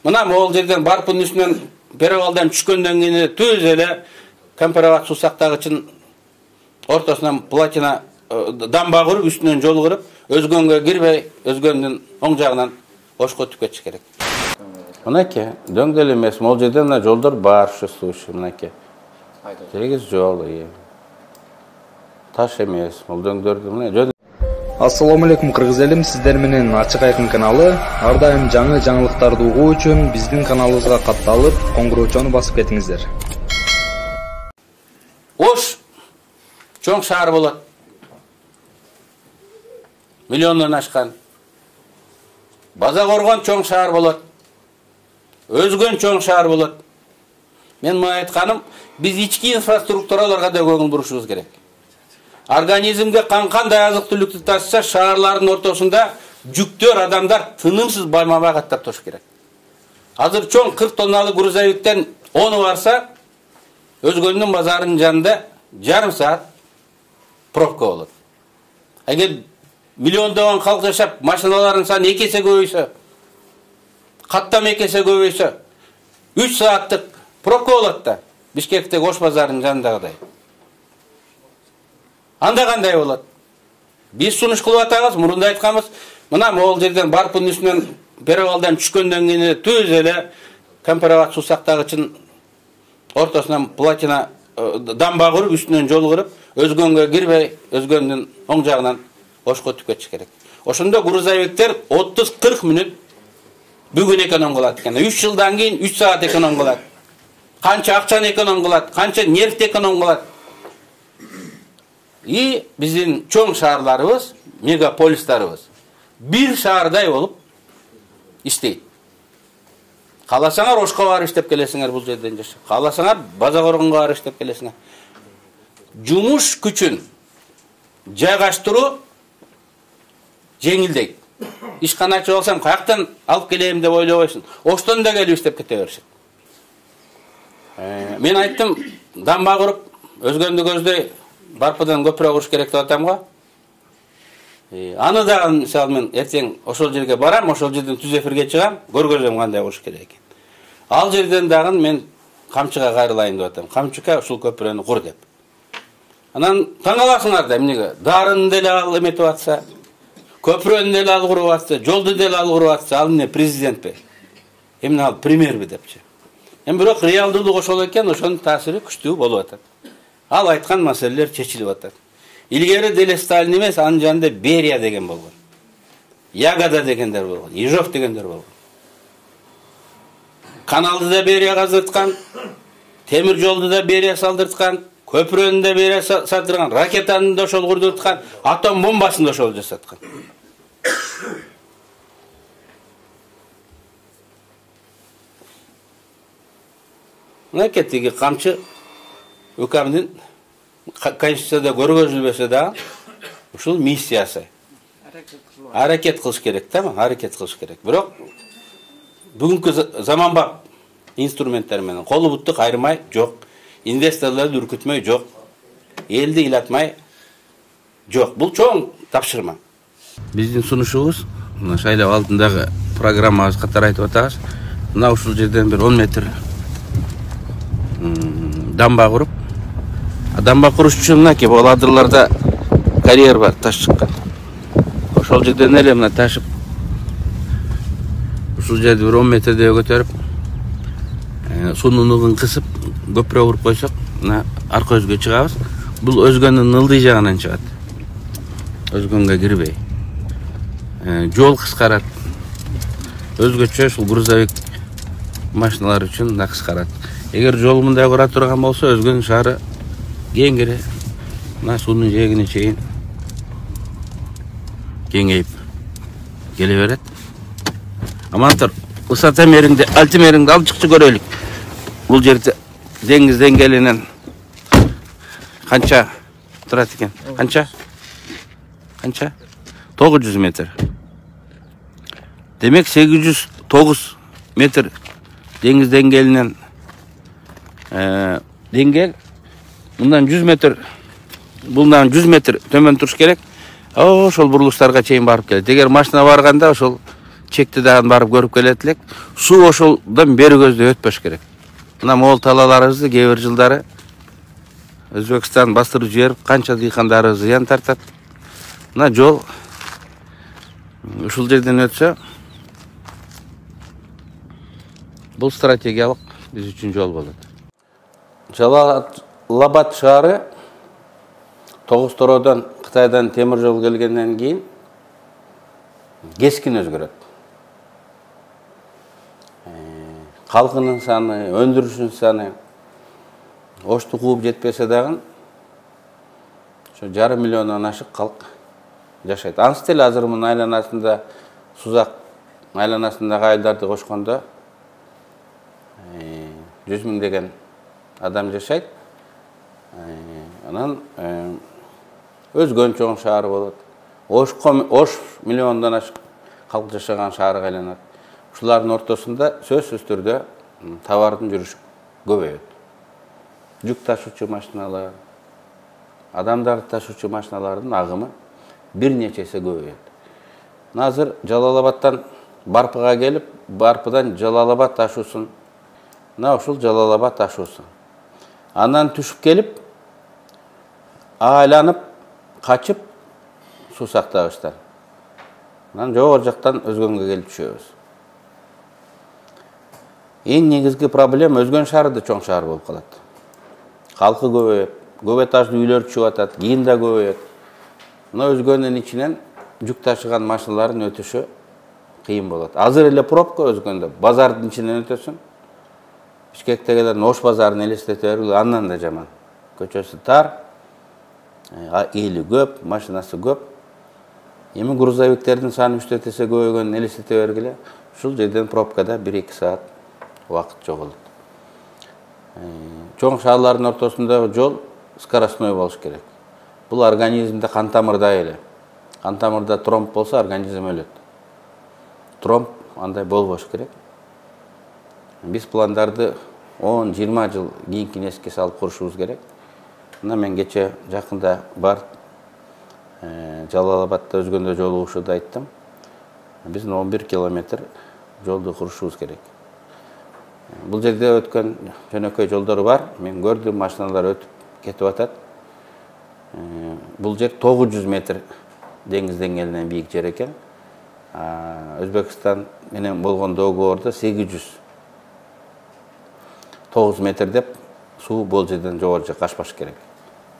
Мына могул жерден барпын үстүнөн перевалдан түшкөндөн кийин түз эле Кемперабад суу сактагычын ортосунан платина дамба куруп, үстүнөн жол куруп, өзгөнгө кирбей, өзгөндүн оң жагынан ошко өтүп кетиш керек. Мынакей, дөңгөл эмес, могул жерде мына жолдор бар, существующий, мынакей. Сегиз жол, таш эмес, бул дөңдөрдү мына. Ассаламу алейкум кыргыз элим, сиздер менен Ачык Айкын каналы. Ар дайым жаңы жаңылыктарды угуу үчүн биздин каналыбызга катталып, коңгуроочону басып кетиңиздер. Ош чоң шаар болот. Миллиондон ашкан. База-Коргон чоң шаар болот. Өзгөн чоң шаар болот. Мен мына айтканым, биз ички инфраструктураларга да көңүл бурушубуз керек. Организмге кандай азык-түлүктү ташса, шаарлардын ортосунда жүктөр, адамдар тынымсыз байма-бай каттап туруш керек. Азыр чоң 40 тонналык грузовиктен 10 барса, Өзгөндүн базарынын жанында жарым саат пробка болот. Эгер миллиондогон калк жашап, машиналардын саны 2 эсе көбөйсө, каттам 2 эсе көбөйсө, 3 сааттык пробка болот да. Бишкектеги Ош базарынын жанындагыдай. Анда кандай болот? Биз сунуш кылып атабыз, мурунда айтканбыз, мына могул жерден барпын үстүнөн перевалдан түшкөндөн кийин түз эле Кемперабад суу сактагычын ортосунан платина дамба куруп, үстүнөн жол куруп, өзгөнгө кирбей, өзгөндүн оң жагынан Ошко өтүп кетиш керек. Ошондо грузовиктер 30-40 мүнөт бүгүн эконом кылат экен. 3 жылдан кийин 3 саат эконом кылат. Канча акчаны эконом кылат, канча нервти эконом кылат. И биздин чоң шаарларыбыз, мегаполистарыбыз бир шаардай болуп иштейт. Кааласаңар Ошко барып иштеп келесиңер, бул жерден жашап. Кааласаңар База-Коргонго барып иштеп келесиңер. Жумуш күчүн жайгаштыруу жеңилдейт. Ишканачы болсам, каяктан алып келем деп ойлобойсуң. Оштон да келип иштеп кете беришет. Мен айттым, дамба куруп, өзгөндү көздөй барпыдан көпүрө куруш керек деп атам го. Аны да мисалы мен эртең ошол жерге барам, ошол жерден түз эфирге чыгам, көргөзөм кандай куруш керек экен. Ал жерден дагы мен камчыга кайрылайын деп атам. Камчыка ушул көпүрөнү кур деп. Анан таң каласыңар да, эмнеге дарын деле ал эметип атса, көпүрөнү деле ал куруп атса, жолду деле ал куруп атса, ал эмне президентпи? Эмне ал премьерби депчи. Бирок реалдуулук ошол экен, ошонун таасири күчтүү болуп атат. Ал айткан маселелер чечилип атат. Илгери деле Сталин эмес, анын жанында Берия деген болгон. Ягода дегендер болгон, Ежов дегендер болгон. Каналды да Берия каздырткан, темир жолду да Берия салдырткан, көпүрөнү да Берия салдырган, ракетаны да ошол курдурткан, атом бомбасын да ошол жасаткан. Мынакей тиги камчы УКМдин Конституцияда көргөзүлбөсө да, ушул миссиясы. Аракет кылыш керек да, аракет кылыш керек. Бирок бүгүнкү заманбап инструменттер менен колу бутты кайрмай жок, инвесторлорду үркүтмөй жок, элди ыйлатмай жок. Бул чоң тапшырма. Биздин сунушубуз, мына шайлап алдындагы программабыз катары айтып атабыз. Мына ушул жерден бир 10 метр дамба куруп, дамба куруш үчүн мынакей бул адырларда карьер бар, таш чыккан. Ошол жерден эле мына ташып, ушул жерди бир 10 метрдей көтөрүп, суунун угун кысып, көпүрө куруп койсок, мына арка өзгө чыгабыз. Бул өзгөнүн ылдый жагынан чыгат. Өзгөнгө кирбей. Жол кыскарат. Өзгөчө ушул грузовик машиналар үчүн да кыскарат. Эгер жол мындай кура турган болсо, өзгөнүн шаары кеңири, мына суунун жээгине чейин кеңейип келе берет. Амантар, ысата мериңди, альтимериңди алып чыкчы көрөлүк. Бул жерде деңиз деңгээлинен канча турат экен? Канча? 900 метр. Демек 809 метр деңиз деңгээлинен деңгел мындан 100 метр, булдан 100 метр төмөн туруш керек. Ошол бурулуштарга чейин барып келет. Эгер машина барганда ошол чекти дагы барып көрүп келет элек. Суу ошолдон бери көздөй өтпөш керек. Мына могул талаларыбызды кээ бир жылдары Өзбекстан бастырып жиберип, канча дыйкандарыбыз зыян тартат. Мына жол ушул жерден өтсө, бул стратегиялык биз үчүн жол болот. Жалал-Абад шаары Тогуз-Тородон, Кытайдан темир жол келгенден кийин кескин өзгөрөт. Халкынын саны, өндүрүшүнүн саны Ошту кууп жетпесе дагы, ошо 1,5 миллиондон ашык калк жашайт. Ансы деле азыр мунун айланасында, Сузак айланасындагы айылдарды кошкондо 100 миңдеген адам жашайт. Анан өзгөн чоң шаар болот. Ош миллиондон ашык калк жашаган шаарга айланат. Ушулардын ортосунда сөзсүз түрдө товардын жүрүшү көбөйөт. Жүк ташуучу машиналар, адамдарды ташуучу машиналардын агымы бир нече эсе көбөйөт. Азыр Жалал-Абадтан Барпыга келип, Барпыдан Жалал-Абад ташуусун, мына ушул Жалал-Абад ташуусу. Андан түшүп келип, айланып, качып суу сактагычтар. Анан жогору жактан Өзгөнгө келип түшөбүз. Эң негизги проблема Өзгөн шаары да чоң шаар болуп калат. Халкы көбөйөт, көп этаждуу үйлөр түшүп атат, кийин да көбөйөт. Мына Өзгөндүн ичинен жүк ташыган машиналардын өтүшү кыйын болот. Азыр эле пробка Өзгөндө, базардын ичинен өтөсүң. Бишкектегилердин Ош базарын элестете бергиле, андан да жаман. Көчөсү тар, эли көп, машинасы көп. Эми грузовиктердин саны 3 эсе көбөйгөнүн элестете бергиле. Ушул жерден пробкада 1-2 саат убакыт жоголот. Чоң шаарлардын ортосундагы жол скоростной болуш керек. Бул организмде кан тамырдай эле. Кан тамырда тромб болсо организм өлөт. Тромб андай болбош керек. Биз пландарды 10-20 жыл кийинки неске салып курушубуз керек. Мына мен кече жакында барып Жалал-Абадта Өзгөндө жол угушууда айттым. Биздин 11 километр жолду курушубуз керек. Бул жерде өткөн жөнөкөй жолдор бар. Мен көрдүм, машиналар өтүп кетип атат. Бул жер 900 метр деңиз деңгээлинен бийик жер экен. Өзбекстан менен болгон договордо 809 метр деп суу бул жерден жогору жакка ашпаш керек.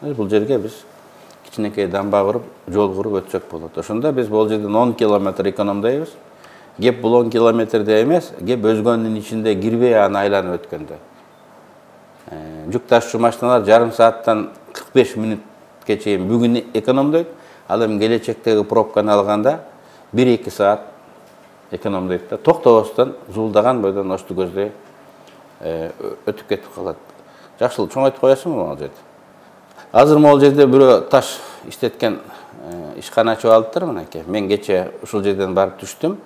Бул жерге биз кичинекей дамба куруп, жол куруп өтсөк болот. Ошондо биз бул жерден 10 километр экономдойбуз. Геп бул 10 километрде эмес, геп Өзгөндүн ичинде кирбей аны айланып өткөндө. Жүк ташуучу машиналар жарым сааттан 45 мүнөткө чейин бүгүн экономдойт. Ал эми келечектеги пробканы алганда 1-2 саат экономдойт да. Токтобостон зуулдаган бойдон Ошту көздөй өтүп кетип калат. Жакшылык чоң айтып коесуңбу могул жерде? Азыр могул жерде бирөө таш иштеткен ишкана ачып алыптыр мынакей. Мен кече ушул жерден барып түштүм.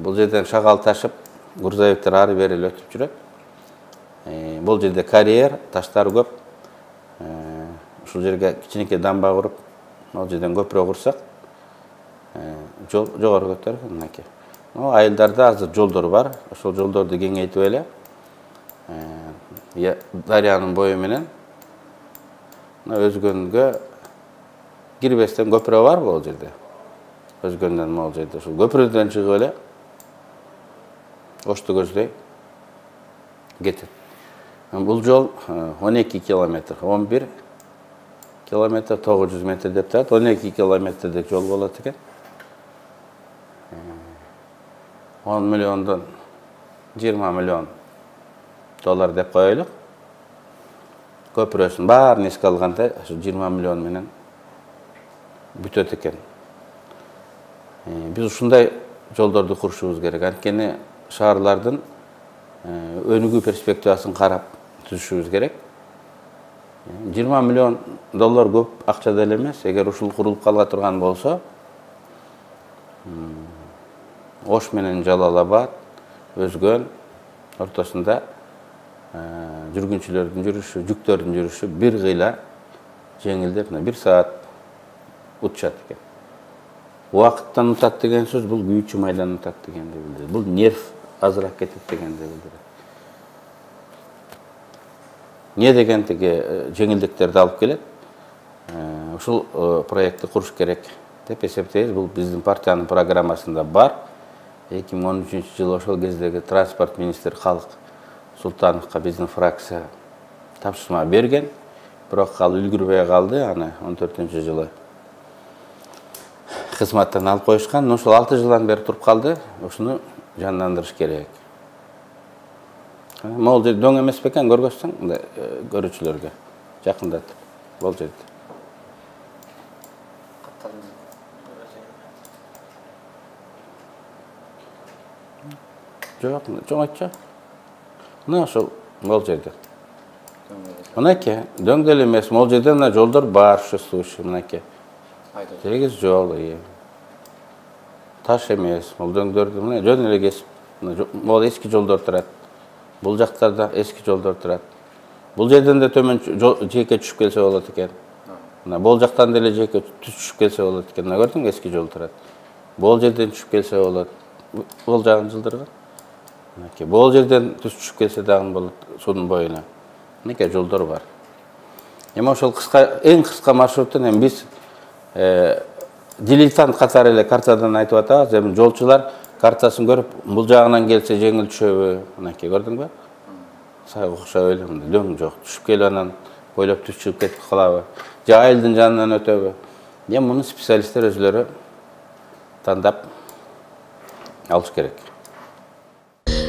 Бул жерден шагал ташып, грузовиктер ары бери өтүп жүрөт. Бул жерде карьер, таштар көп. Ушул жерге кичинекей дамба куруп, бул жерден көпүрө курсак, жол жогору көтөрүп мынакей. Айылдарда азыр жолдор бар. Ошол жолдорду кеңейтип эле дарыянын бою менен Өзгөнгө кирбестен көпүрө бар бул жерде. Өзгөндөн могул жерде ушул көпүрөдөн чыгып эле Ошту көздөй кетет. Бул жол 12 километр, 11 километр 900 метр деп турат, 12 километрдик жол болот экен. 10 миллиондон 20 миллион доллар деп коелук. Көпүрөсүн баарын эске алганда 20 миллион менен бүтөт экен. Биз ушундай жолдорду курушубуз керек. Анткени шаарлардын өнүгүү перспективасын карап түзүшүбүз керек. 20 миллион доллар көп акча деле эмес. Эгер ушул курулуп кала турган болсо, Ош менен Жалал-Абад, Өзгөн ортосунда жүргүнчүлөрдүн жүрүшү, жүктөрдүн жүрүшү бир кыйла жеңилдеп, 1 саат учат экен. Уақыттан ұтат деген сөз, бұл күйші майдан ұтат дегенді білдіреді. Бұл нерв азырақ кетет дегенді білдіреді. Не дегендігі жеңілдіктерді алып келеді. Ушул проектті құрыш керек деп есептейміз. Бұл біздің партияның программасында бар. 2013 жылы ошол кездегі транспорт министр Халық Султановқа біздің фракция тапсырма берген. Бирок ал үлгүрбөй калды, аны 14 жылы кызматтан алып коюшкан. Ошол 6 жылдан бери туруп калды. Ушуну жандандырыш керек. Могул жер дөң эмес бекен, көргөзсөң, көрүүчүлөргө жакындатып. Бул жерде. Жок, айтча. Мына ошол бул жерде. Мынакей, дөң деле эмес, могул жерде мына жолдор бар, существующий, мынакей. Тегиз жол, таш эмес, бул дөңдөрдү мына жөн эле кесип, могул эски жолдор турат. Бул жактарда эски жолдор турат. Бул жерден да төмөн жеке түшүп келсе болот экен. Мына бул жактан деле жеке түшүп келсе болот экен. Мына көрдүң, эски жол турат. Бул жерден түшүп келсе болот. Бул жагын жылдырган. Мынакей, бул жерден түшүп келсе дагы болот судун боюна. Мынакей жолдор бар. Эми ошол эң кыска маршруттун эми биз дилетант катары эле картадан айтып атабыз. Эми жолчулар картасын көрүп, бул жагынан келсе жеңил түшөбү? Мынакей, көрдүңбү? Сага окшоп эле мындай дөң жок. Түшүп келип анан бойлоп түшүп кетип калабы? Же айылдын жанынан өтөбү? Эми муну специалисттер өзлөрү тандап алыш керек.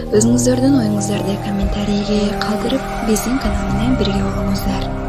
Өзүңүздөрдүн оюңуздарды комментарийге калтырып, биздин канал менен бирге болуңуздар.